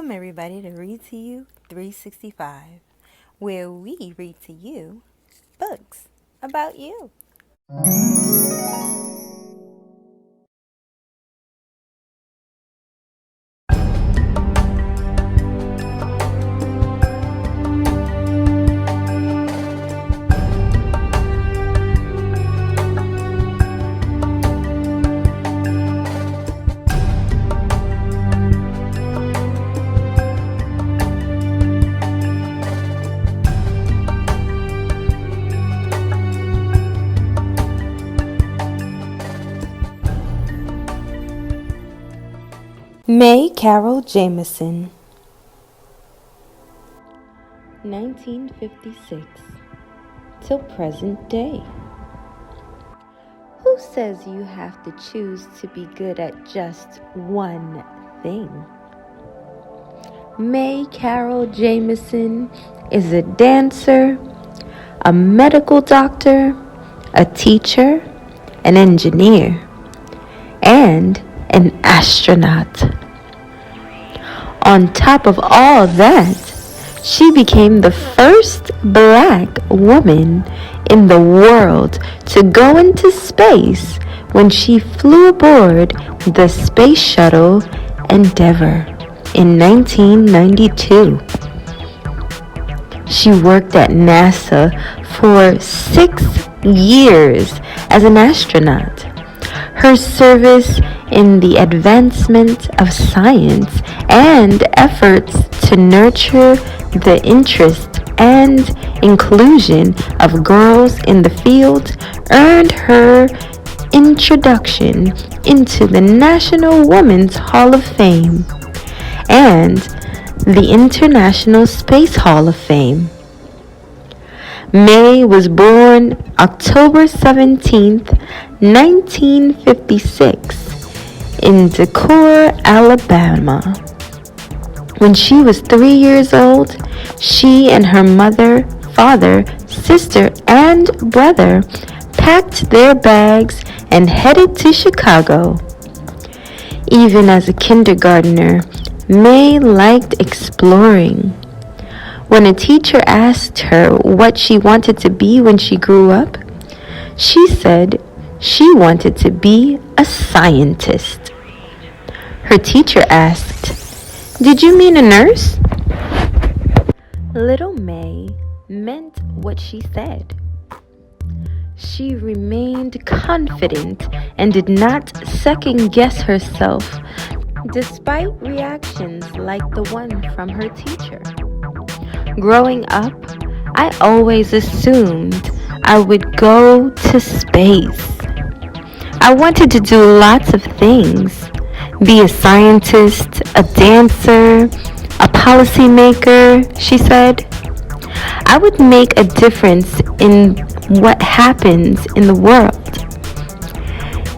Welcome everybody to Read to You 365, where we read to you books about you. Mae Carol Jamison, 1956 till present day. Who says you have to choose to be good at just one thing? Mae Carol Jamison is a dancer, a medical doctor, a teacher, an engineer, and an astronaut. On top of all that, she became the first black woman in the world to go into space when she flew aboard the Space Shuttle Endeavour in 1992. She worked at NASA for 6 years as an astronaut. Her service in the advancement of science and efforts to nurture the interest and inclusion of girls in the field earned her introduction into the National Women's Hall of Fame and the International Space Hall of Fame. Mae was born October 17th, 1956 in Decatur, Alabama. When she was 3 years old, she and her mother, father, sister, and brother packed their bags and headed to Chicago. Even as a kindergartner, Mae liked exploring. When a teacher asked her what she wanted to be when she grew up, she said she wanted to be a scientist. Her teacher asked, "Did you mean a nurse?" Little Mae meant what she said. She remained confident and did not second-guess herself, despite reactions like the one from her teacher. Growing up, I always assumed I would go to space. I wanted to do lots of things. Be a scientist, a dancer, a policymaker, she said. I would make a difference in what happens in the world.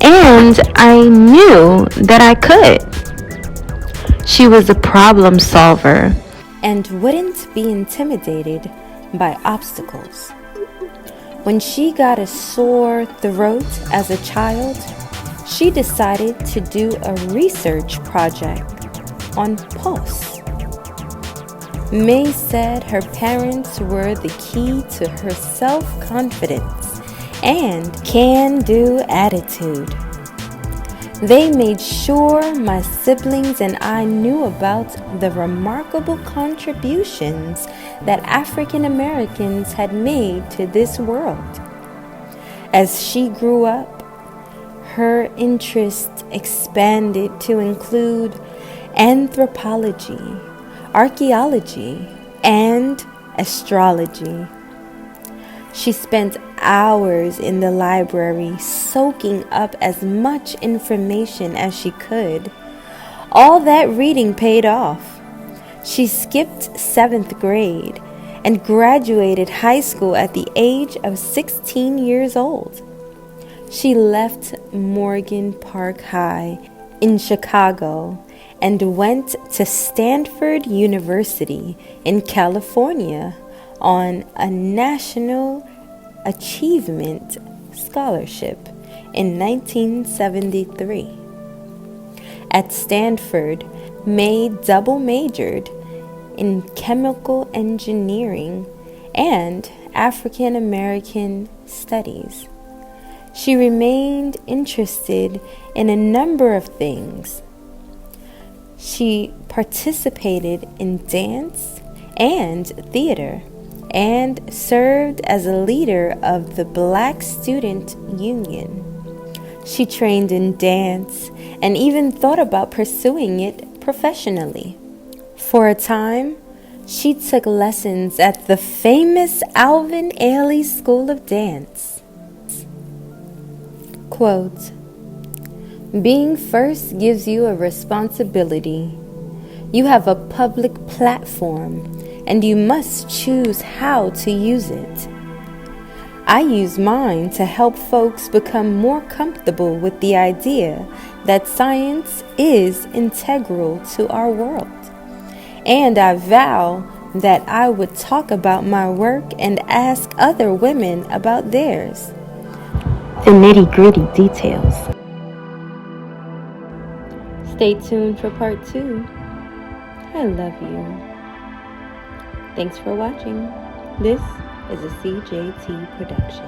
And I knew that I could. She was a problem solver and wouldn't be intimidated by obstacles. When she got a sore throat as a child, she decided to do a research project on pus. Mae said her parents were the key to her self-confidence and can-do attitude. They made sure my siblings and I knew about the remarkable contributions that African Americans had made to this world. As she grew up, her interests expanded to include anthropology, archaeology, and astrology. She spent hours in the library soaking up as much information as she could. All that reading paid off. She skipped 7th grade and graduated high school at the age of 16 years old. She left Morgan Park High in Chicago and went to Stanford University in California on a National Achievement Scholarship in 1973. At Stanford, Mae double majored in chemical engineering and African American studies. She remained interested in a number of things. She participated in dance and theater and served as a leader of the Black Student Union. She trained in dance and even thought about pursuing it professionally. For a time, she took lessons at the famous Alvin Ailey School of Dance. Quote, "Being first gives you a responsibility. You have a public platform, and you must choose how to use it. I use mine to help folks become more comfortable with the idea that science is integral to our world. And I vow that I would talk about my work and ask other women about theirs. The nitty-gritty details." Stay tuned for part 2. I love you. Thanks for watching. This is a CJT production.